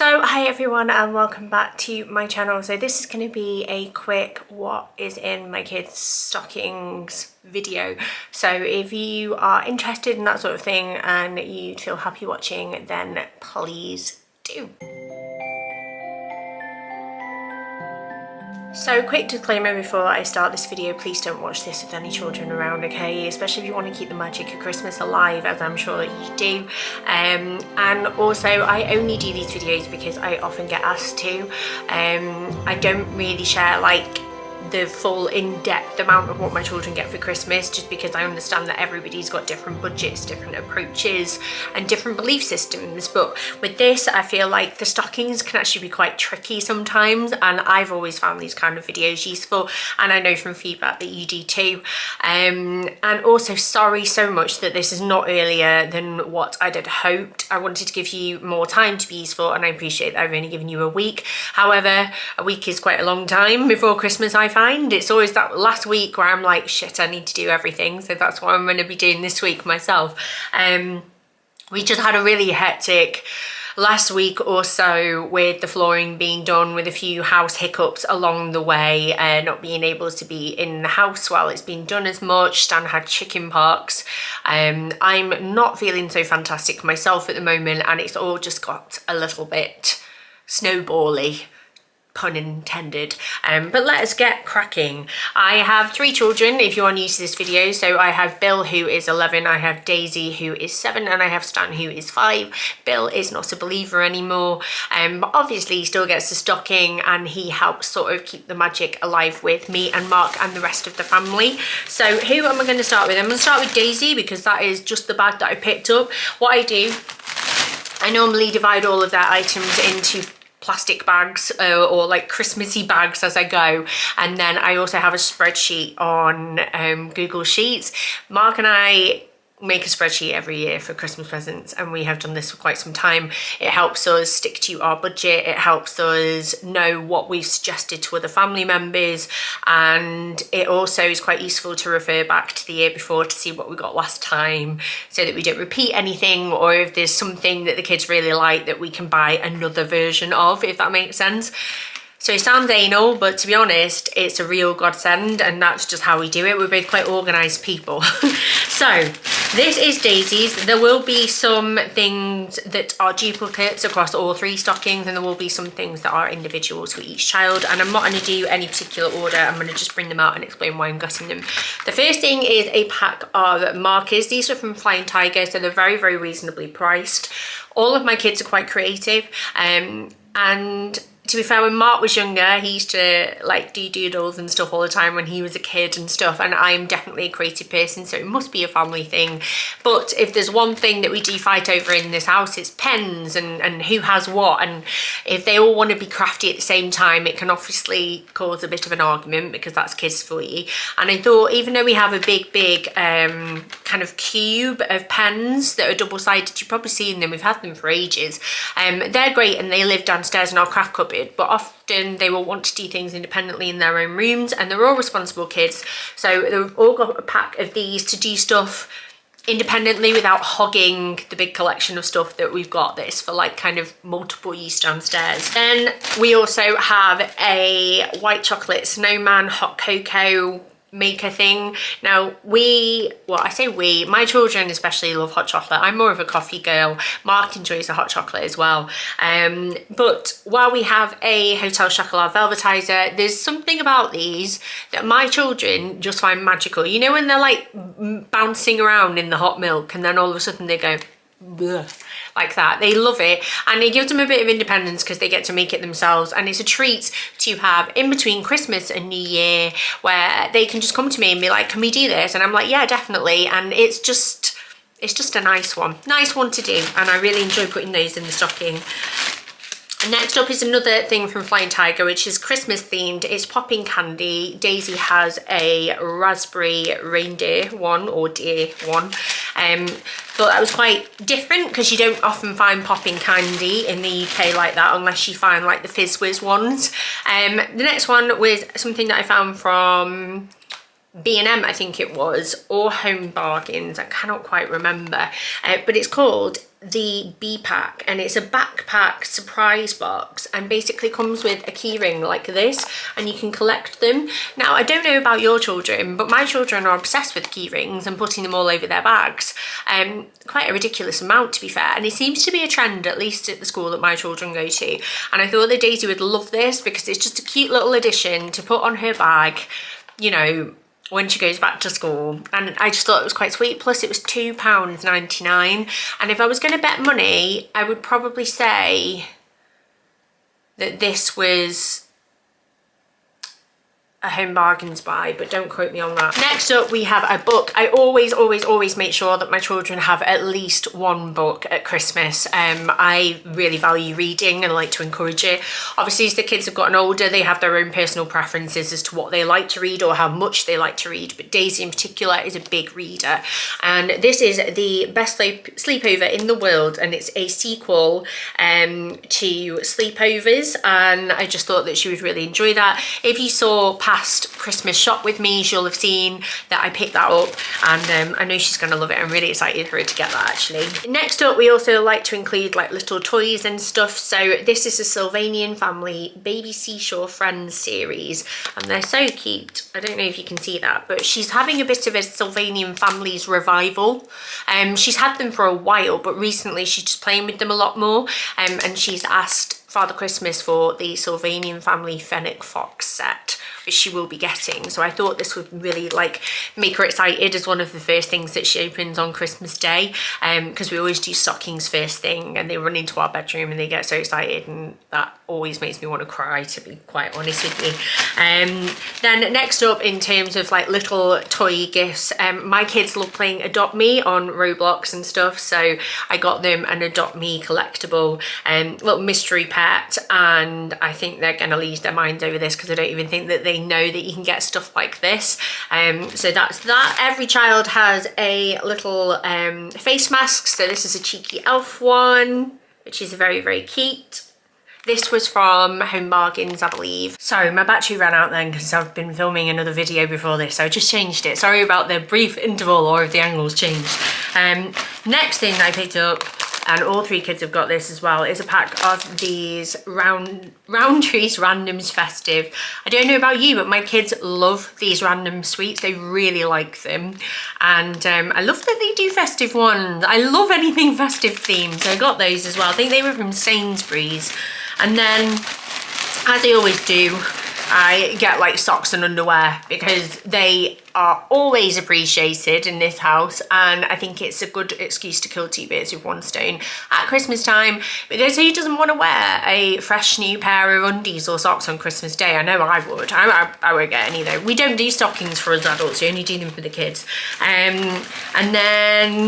So hi everyone and welcome back to my channel. So this is going to be a quick what is in my kids' stockings video. So if you are interested in that sort of thing and you feel happy watching, then please do. So quick disclaimer before I start this video, please don't watch this with any children around, okay? Especially if you want to keep the magic of Christmas alive, as I'm sure that you do. And also I only do these videos because I often get asked to. I don't really share like the full in-depth amount of what my children get for Christmas, just because I understand that everybody's got different budgets, different approaches and different belief systems. But with this, I feel like the stockings can actually be quite tricky sometimes, and I've always found these kind of videos useful, and I know from feedback that you do too. And also sorry so much that this is not earlier than what I'd had hoped. I wanted to give you more time to be useful, and I appreciate that I've only given you a week. However, a week is quite a long time before Christmas, I find. It's always that last week where I'm like, shit, I need to do everything. So that's what I'm going to be doing this week myself. We just had a really hectic last week or so with the flooring being done, with a few house hiccups along the way, not being able to be in the house while it's been done as much. Stan had chickenpox. I'm not feeling so fantastic myself at the moment, and it's all just got a little bit snowbally, pun intended. But let us get cracking. I have three children if you are new to this video. So I have Bill, who is 11, I have Daisy, who is 7, and I have Stan, who is 5. Bill is not a believer anymore, but obviously he still gets a stocking, and he helps sort of keep the magic alive with me and Mark and the rest of the family. So who am I going to start with? I'm going to start with Daisy, because that is just the bag that I picked up. What I do, I normally divide all of their items into plastic bags or like Christmassy bags as I go, and then I also have a spreadsheet on Google Sheets. Mark and I make a spreadsheet every year for Christmas presents, and we have done this for quite some time. It helps us stick to our budget, it helps us know what we've suggested to other family members, and it also is quite useful to refer back to the year before to see what we got last time, so that we don't repeat anything, or if there's something that the kids really like that we can buy another version of, if that makes sense. So it sounds anal, but to be honest, it's a real godsend, and that's just how we do it. We're both quite organised people. So this is Daisy's. There will be some things that are duplicates across all three stockings, and there will be some things that are individuals for each child, and I'm not going to do any particular order. I'm going to just bring them out and explain why I'm getting them. The first thing is a pack of markers. These are from Flying Tiger, so they're very, very reasonably priced. All of my kids are quite creative, and to be fair, when Mark was younger, he used to like do doodles and stuff all the time when he was a kid and stuff, and I'm definitely a creative person, so it must be a family thing. But if there's one thing that we do fight over in this house, it's pens and who has what, and if they all want to be crafty at the same time, it can obviously cause a bit of an argument, because that's kids for you. And I thought, even though we have a big kind of cube of pens that are double-sided, you've probably seen them, we've had them for ages, they're great, and they live downstairs in our craft cupboard, but often they will want to do things independently in their own rooms, and they're all responsible kids, so they've all got a pack of these to do stuff independently without hogging the big collection of stuff that we've got that is for like kind of multiple use downstairs. Then we also have a white chocolate snowman hot cocoa maker thing. Now I say my children especially love hot chocolate. I'm more of a coffee girl. Mark enjoys the hot chocolate as well. But while we have a hotel chocolate velvetizer, there's something about these that my children just find magical. You know when they're like bouncing around in the hot milk, and then all of a sudden they go bleh, like that. They love it, and it gives them a bit of independence because they get to make it themselves, and it's a treat to have in between Christmas and New Year, where they can just come to me and be like, can we do this? And I'm like, yeah, definitely. And it's just a nice one to do, and I really enjoy putting those in the stocking. Next up is another thing from Flying Tiger, which is Christmas themed. It's popping candy. Daisy has a raspberry reindeer one, or deer one. Thought that was quite different, because you don't often find popping candy in the UK like that, unless you find like the Fizz Whiz ones. The next one was something that I found from B&M, I think it was, or Home Bargains, I cannot quite remember, but it's called the B-Pack, and it's a backpack surprise box, and basically comes with a key ring like this, and you can collect them. Now, I don't know about your children, but my children are obsessed with key rings and putting them all over their bags. Quite a ridiculous amount, to be fair, and it seems to be a trend, at least at the school that my children go to, and I thought that Daisy would love this because it's just a cute little addition to put on her bag, you know, when she goes back to school. And I just thought it was quite sweet. Plus it was £2.99, and if I was going to bet money, I would probably say that this was a Home Bargains buy, but don't quote me on that. Next up, we have a book. I always make sure that my children have at least one book at Christmas. I really value reading and like to encourage it. Obviously, as the kids have gotten older, they have their own personal preferences as to what they like to read or how much they like to read, but Daisy in particular is a big reader. And this is The Best Sleepover in the World, and it's a sequel to Sleepovers, and I just thought that she would really enjoy that. If you saw past Christmas shop with me, you'll have seen that I picked that up, and I know she's going to love it. I'm really excited for her to get that actually. Next up, we also like to include like little toys and stuff. So this is a Sylvanian Family Baby Seashore Friends series, and they're so cute. I don't know if you can see that, but she's having a bit of a Sylvanian Families revival. She's had them for a while, but recently she's just playing with them a lot more, and she's asked Father Christmas for the Sylvanian Family Fennec Fox set, which she will be getting. So I thought this would really like make her excited as one of the first things that she opens on Christmas Day, because we always do stockings first thing, and they run into our bedroom and they get so excited, and that always makes me want to cry, to be quite honest with you. Then next up, in terms of like little toy gifts, my kids love playing Adopt Me on Roblox and stuff, so I got them an Adopt Me collectible little mystery pet, and I think they're gonna lose their minds over this because I don't even think that they know that you can get stuff like this. So that's that. Every child has a little face mask, so this is a cheeky elf one, which is very cute. This was from Home Bargains, I believe. Sorry, my battery ran out then because I've been filming another video before this, so I just changed it. Sorry about the brief interval or if the angle's changed. Next thing I picked up, and all three kids have got this as well, is a pack of these Roundtree's Randoms Festive. I don't know about you, but my kids love these random sweets. They really like them, and I love that they do festive ones. I love anything festive themed, so I got those as well. I think they were from Sainsbury's. And then, as I always do, I get like socks and underwear because they are always appreciated in this house, and I think it's a good excuse to kill two birds with one stone at Christmas time, because who doesn't want to wear a fresh new pair of undies or socks on Christmas Day? I know I would. I won't get any though. We don't do stockings for us adults, we only do them for the kids. And then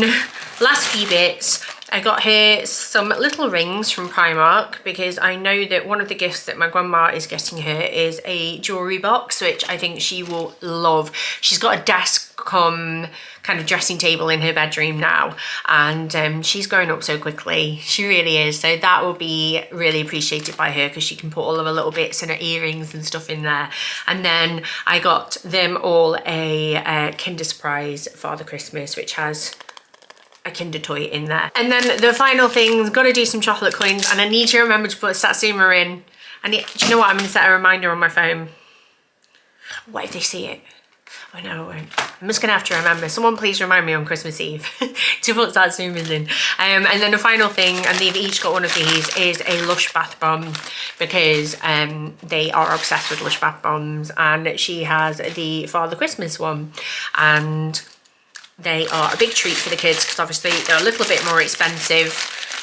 last few bits, I got her some little rings from Primark because I know that one of the gifts that my grandma is getting her is a jewellery box, which I think she will love. She's got a desk come kind of dressing table in her bedroom now, and she's growing up so quickly. She really is. So that will be really appreciated by her because she can put all of her little bits and her earrings and stuff in there. And then I got them all a Kinder Surprise Father Christmas, which has a Kinder toy in there. And then the final thing, gotta do some chocolate coins, and I need to remember to put Satsuma in. Do you know what? I'm gonna set a reminder on my phone. What if they see it? Oh no, I won't. I'm just gonna have to remember. Someone please remind me on Christmas Eve to put Satsumas in. And then the final thing, and they've each got one of these, is a Lush bath bomb, because they are obsessed with Lush bath bombs, and she has the Father Christmas one, and they are a big treat for the kids because obviously they're a little bit more expensive,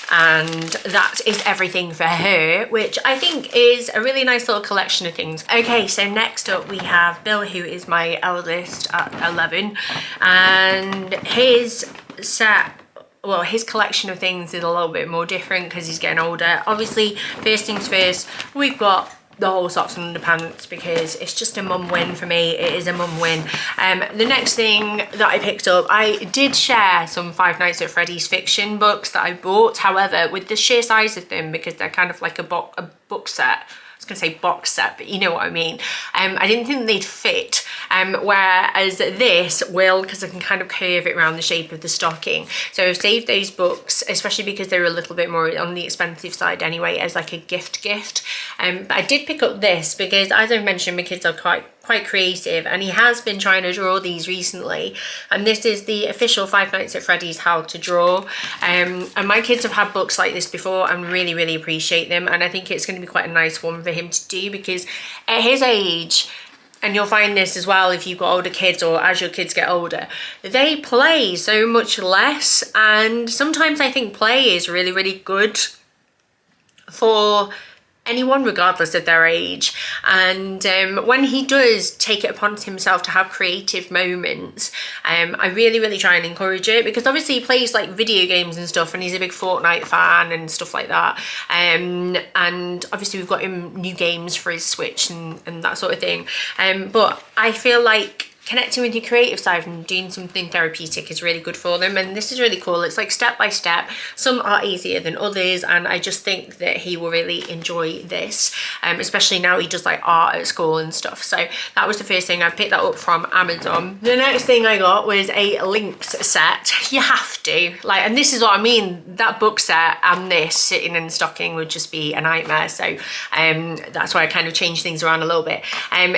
and that is everything for her, which I think is a really nice little collection of things. Okay, so next up we have Bill, who is my eldest at 11, and his set, well, his collection of things is a little bit more different because he's getting older. Obviously, first things first, we've got the whole socks and underpants because it's just a mum win for me. It is a mum win. The next thing that I picked up, I did share some Five Nights at Freddy's fiction books that I bought. However, with the sheer size of them, because they're kind of like a book set, I was going to say box set, but you know what I mean. I didn't think they'd fit, whereas this will, because I can kind of curve it around the shape of the stocking. So I've saved those books, especially because they were a little bit more on the expensive side anyway, as like a gift. But I did pick up this because, as I've mentioned, my kids are quite creative, and he has been trying to draw these recently, and this is the official Five Nights at Freddy's How to Draw. And my kids have had books like this before and really appreciate them, and I think it's going to be quite a nice one for him to do because at his age, and you'll find this as well if you've got older kids or as your kids get older, they play so much less, and sometimes I think play is really good for anyone regardless of their age. And when he does take it upon himself to have creative moments, I really try and encourage it, because obviously he plays like video games and stuff, and he's a big Fortnite fan and stuff like that, and obviously we've got him new games for his Switch and that sort of thing, but I feel like connecting with your creative side and doing something therapeutic is really good for them, and this is really cool. It's like step by step. Some are easier than others, and I just think that he will really enjoy this, especially now he does like art at school and stuff. So that was the first thing. I picked that up from Amazon. The next thing I got was a Lynx set. You have to, like, and this is what I mean, that book set and this sitting in the stocking would just be a nightmare. So that's why I kind of changed things around a little bit.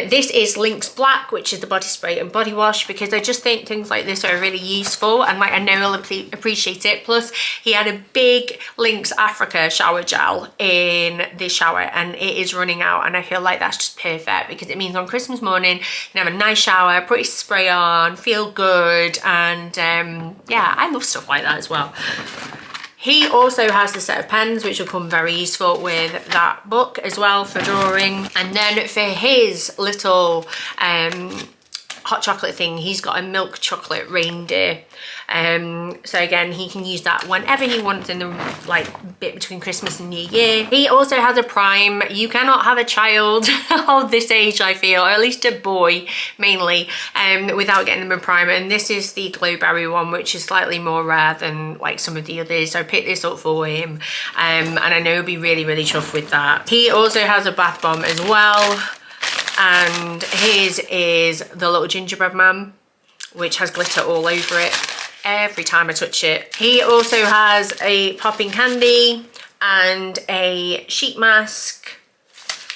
This is Lynx Black, which is the body spray and body wash, because I just think things like this are really useful, and like I know he'll appreciate it. Plus he had a big Lynx Africa shower gel in this shower, and it is running out, and I feel like that's just perfect because it means on Christmas morning you can have a nice shower, put your spray on, feel good, and yeah, I love stuff like that as well. He also has the set of pens, which will come very useful with that book as well for drawing. And then for his little hot chocolate thing, he's got a milk chocolate reindeer, so again he can use that whenever he wants in the like bit between Christmas and New Year. He also has a prime. You cannot have a child of this age, I feel, or at least a boy mainly, without getting them a primer, and this is the glowberry one, which is slightly more rare than like some of the others, so I picked this up for him, and I know he'll be really chuffed with that. He also has a bath bomb as well, and his is the little gingerbread man, which has glitter all over it every time I touch it. He also has a popping candy and a sheet mask,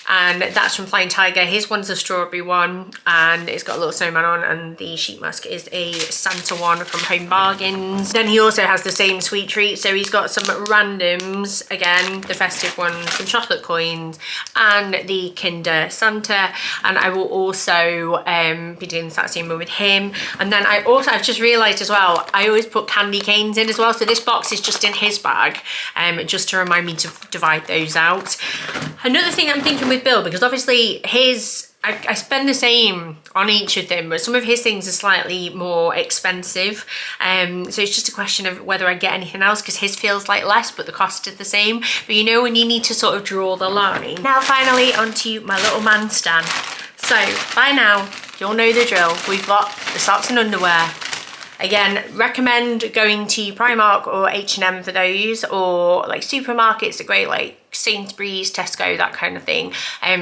and that's from Flying Tiger. His one's a strawberry one, and it's got a little snowman on, and the sheet mask is a Santa one from Home Bargains. Then he also has the same sweet treat, so he's got some randoms, again, the festive ones, some chocolate coins, and the Kinder Santa, and I will also be doing that same one with him. And then I've just realised as well, I always put candy canes in as well, so this box is just in his bag, just to remind me to divide those out. Another thing I'm thinking with Bill, because obviously I spend the same on each of them, but some of his things are slightly more expensive, so it's just a question of whether I get anything else, because his feels like less but the cost is the same. But you know when you need to sort of draw the line. Now finally onto my little man Stan. So by now you'll know the drill. We've got the socks and underwear. Again, recommend going to Primark or H&M for those, or like supermarkets are great, like Sainsbury's, Tesco, that kind of thing,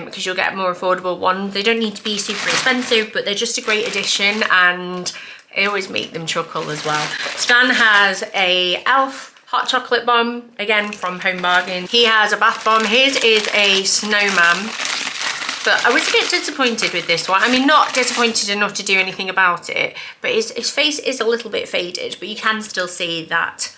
because you'll get more affordable ones. They don't need to be super expensive, but they're just a great addition, and I always make them chuckle as well. Stan has a Elf hot chocolate bomb, again from Home Bargains. He has a bath bomb. His is a Snowman. But I was a bit disappointed with this one. I mean, not disappointed enough to do anything about it, but his face is a little bit faded, but you can still see that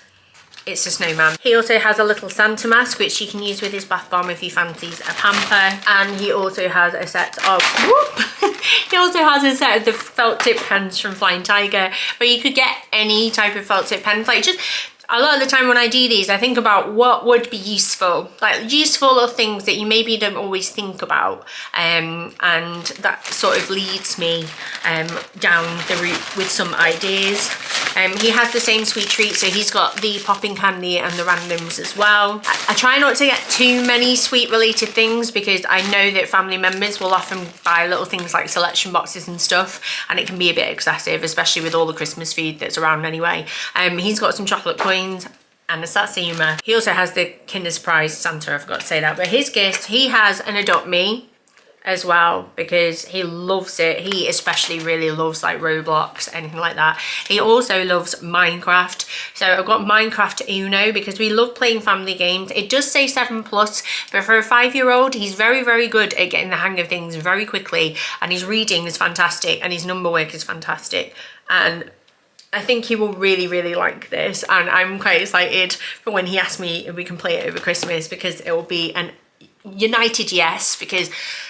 it's a snowman. He also has a little Santa mask, which you can use with his bath bomb if he fancies a pamper. And he also has a set of, he also has a set of the felt tip pens from Flying Tiger, but you could get any type of felt tip pens. Like, just a lot of the time when I do these, I think about what would be useful, like useful or things that you maybe don't always think about, and that sort of leads me down the route with some ideas. He has the same sweet treat, so he's got the popping candy and the randoms as well. I try not to get too many sweet related things because I know that family members will often buy little things like selection boxes and stuff, and it can be a bit excessive, especially with all the Christmas food that's around anyway. He's got some chocolate coins and a satsuma. He also has the Kinder Surprise Santa, I forgot to say that. But his gift, he has an Adopt Me as well because he loves it. He especially really loves like Roblox, anything like that. He also loves Minecraft. So I've got Minecraft Uno because we love playing family games. It does say 7+, but for a 5-year-old, he's very, very good at getting the hang of things very quickly. And his reading is fantastic and his number work is fantastic. And I think he will really, really like this. And I'm quite excited for when he asks me if we can play it over Christmas because it will be an united yes, because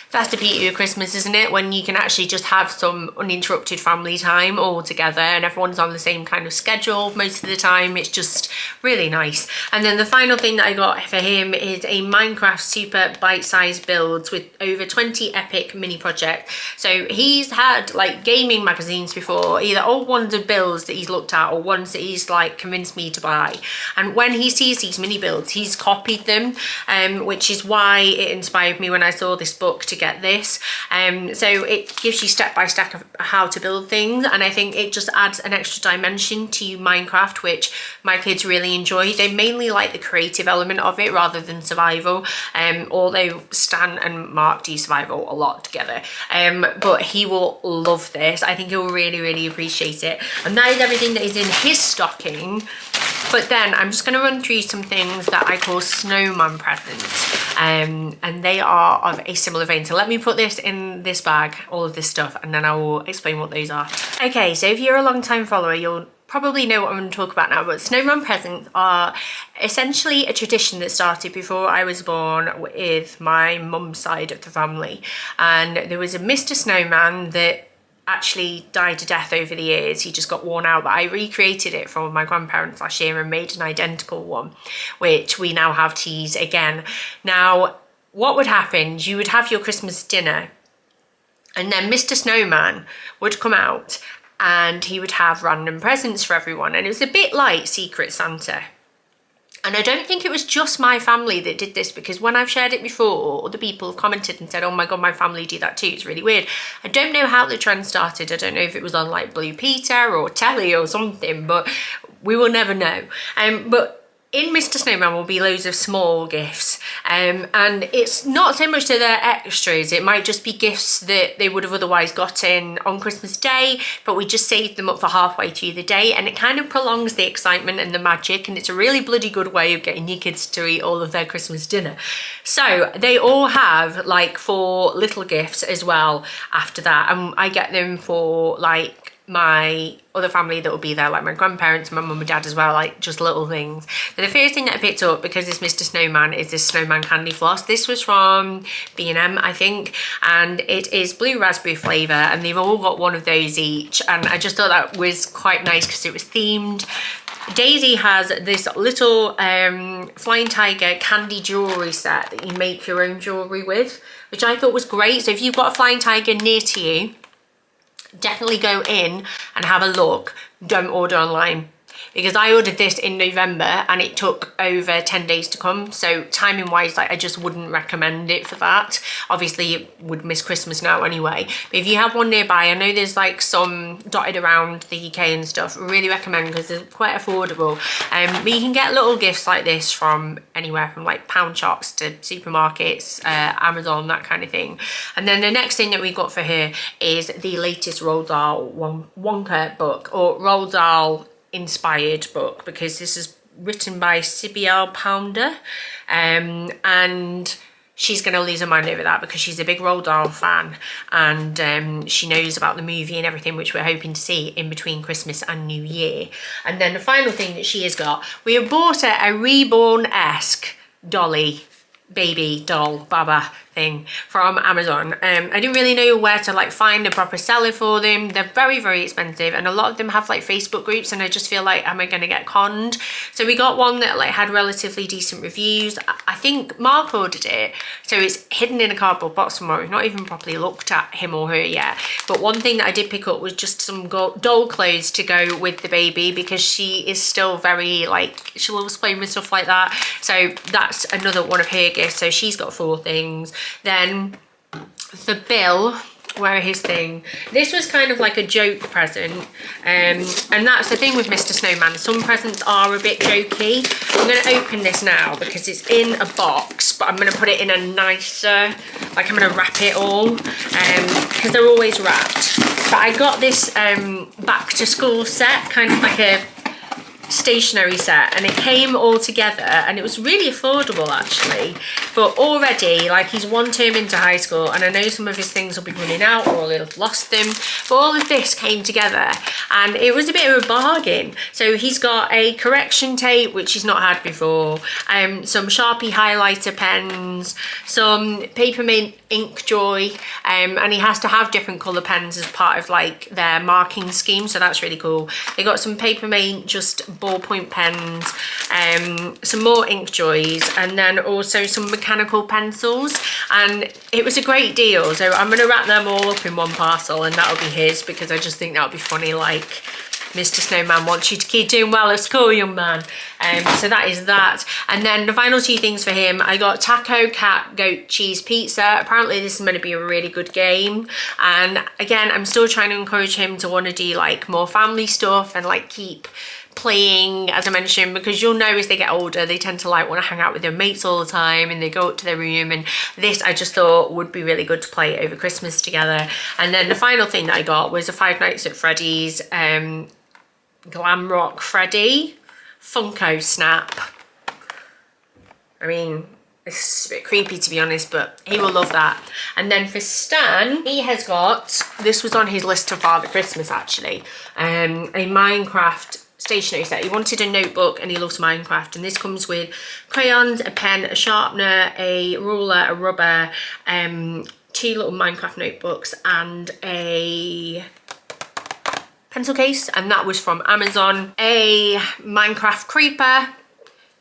that's the beauty of Christmas, isn't it? When you can actually just have some uninterrupted family time all together and everyone's on the same kind of schedule most of the time. It's just really nice. And then the final thing that I got for him is a Minecraft super bite-sized builds with over 20 epic mini projects. So he's had like gaming magazines before, either old ones of builds that he's looked at or ones that he's like convinced me to buy. And when he sees these mini builds, he's copied them, which is why it inspired me when I saw this book to get this. So it gives you step by step of how to build things, and I think it just adds an extra dimension to Minecraft, which my kids really enjoy. They mainly like the creative element of it rather than survival, although Stan and Mark do survival a lot together, but he will love this. I think he'll really, really appreciate it. And that is everything that is in his stocking. But then I'm just going to run through some things that I call snowman presents, and they are of a similar vein. So let me put this in this bag, all of this stuff, and then I will explain what those are. Okay, so if you're a long time follower, you'll probably know what I'm going to talk about now, but snowman presents are essentially a tradition that started before I was born with my mum's side of the family. And there was a Mr. Snowman that actually died to death over the years. He just got worn out, but I recreated it from my grandparents last year and made an identical one, which we now have to use again. Now, what would happen, you would have your Christmas dinner and then Mr. Snowman would come out and he would have random presents for everyone, and it was a bit like Secret Santa. And I don't think it was just my family that did this, because when I've shared it before, other people have commented and said, oh my God, my family do that too. It's really weird. I don't know how the trend started. I don't know if it was on like Blue Peter or telly or something, but we will never know. But in Mr. Snowman will be loads of small gifts, and it's not so much that they're extras. It might just be gifts that they would have otherwise gotten on Christmas Day, but we just saved them up for halfway through the day, and it kind of prolongs the excitement and the magic, and it's a really bloody good way of getting your kids to eat all of their Christmas dinner. So they all have like 4 little gifts as well after that, and I get them for like my other family that will be there, like my grandparents, my mum and dad as well, like just little things. So the first thing that I picked up, because it's Mr. Snowman, is this Snowman candy floss. This was from B&M, I think, and it is blue raspberry flavour, and they've all got one of those each, and I just thought that was quite nice because it was themed. Daisy has this little Flying Tiger candy jewellery set that you make your own jewellery with, which I thought was great. So if you've got a Flying Tiger near to you, definitely go in and have a look. Don't order online, because I ordered this in November and it took over 10 days to come. So timing wise, like, I just wouldn't recommend it for that. Obviously it would miss Christmas now anyway, but if you have one nearby, I know there's like some dotted around the UK and stuff, really recommend, because they're quite affordable. But you can get little gifts like this from anywhere from like pound shops to supermarkets, Amazon, that kind of thing. And then the next thing that we got for her is the latest Roald Dahl Wonka book, or Roald Dahl inspired book, because this is written by Sibyl Pounder, and she's going to lose her mind over that because she's a big Roald Dahl fan, and she knows about the movie and everything, which we're hoping to see in between Christmas and New Year. And then the final thing that she has got, we have bought her a reborn-esque dolly, baby doll, Baba thing from Amazon. I didn't really know where to like find a proper seller for them. They're very, very expensive, and a lot of them have like Facebook groups, and I just feel like, am I going to get conned? So we got one that like had relatively decent reviews. I think Mark ordered it, so it's hidden in a cardboard box somewhere. We've not even properly looked at him or her yet. But one thing that I did pick up was just some doll clothes to go with the baby, because she is still very like, she loves playing with stuff like that. So that's another one of her gifts. So she's got 4 things. Then for Bill, where his thing, this was kind of like a joke present, and that's the thing with Mr. Snowman, some presents are a bit jokey. I'm going to open this now because it's in a box, but I'm going to put it in a nicer, like I'm going to wrap it all, because they're always wrapped. But I got this back to school set, kind of like a stationery set, and it came all together, and it was really affordable actually. But already, like, he's 1 term into high school, and I know some of his things will be running out or he'll have lost them, but all of this came together and it was a bit of a bargain. So he's got a correction tape, which he's not had before, some Sharpie highlighter pens, some Papermate ink joy, and he has to have different colour pens as part of like their marking scheme, so that's really cool. They got some Papermate just ballpoint pens, some more ink joys, and then also some mechanical pencils, and it was a great deal. So I'm going to wrap them all up in one parcel, and that'll be his, because I just think that would be funny, like, Mr. Snowman wants you to keep doing well at school, young man. So that is that. And then the final 2 things for him, I got taco, cat, goat, cheese, pizza. Apparently this is going to be a really good game. And again, I'm still trying to encourage him to want to do like more family stuff and like keep playing, as I mentioned, because you'll know as they get older, they tend to like want to hang out with their mates all the time, and they go up to their room, and this I just thought would be really good to play over Christmas together. And then the final thing that I got was a Five Nights at Freddy's Glam Rock Freddy Funko Snap. I mean, it's a bit creepy to be honest, but he will love that. And then for Stan, he has got, this was on his list of Father Christmas actually, a Minecraft stationery set. He wanted a notebook and he loves Minecraft, and this comes with crayons, a pen, a sharpener, a ruler, a rubber, 2 little Minecraft notebooks, and a pencil case, and that was from Amazon. A Minecraft creeper,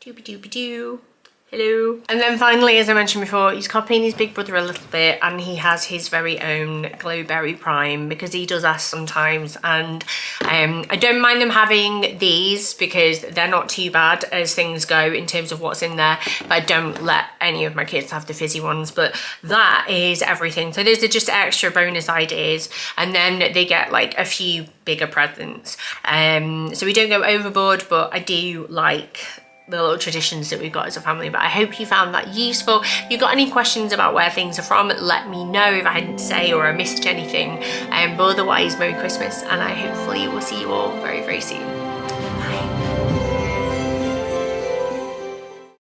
doobie doobie doo. Hello. And then finally, as I mentioned before, he's copying his big brother a little bit, and he has his very own Glowberry Prime, because he does ask sometimes, and I don't mind them having these because they're not too bad as things go in terms of what's in there, but I don't let any of my kids have the fizzy ones. But that is everything. So those are just extra bonus ideas, and then they get like a few bigger presents. So we don't go overboard, but I do like the little traditions that we've got as a family. But I hope you found that useful. If you've got any questions about where things are from, let me know if I didn't say or I missed anything. But otherwise, Merry Christmas, and I hopefully will see you all very, very soon.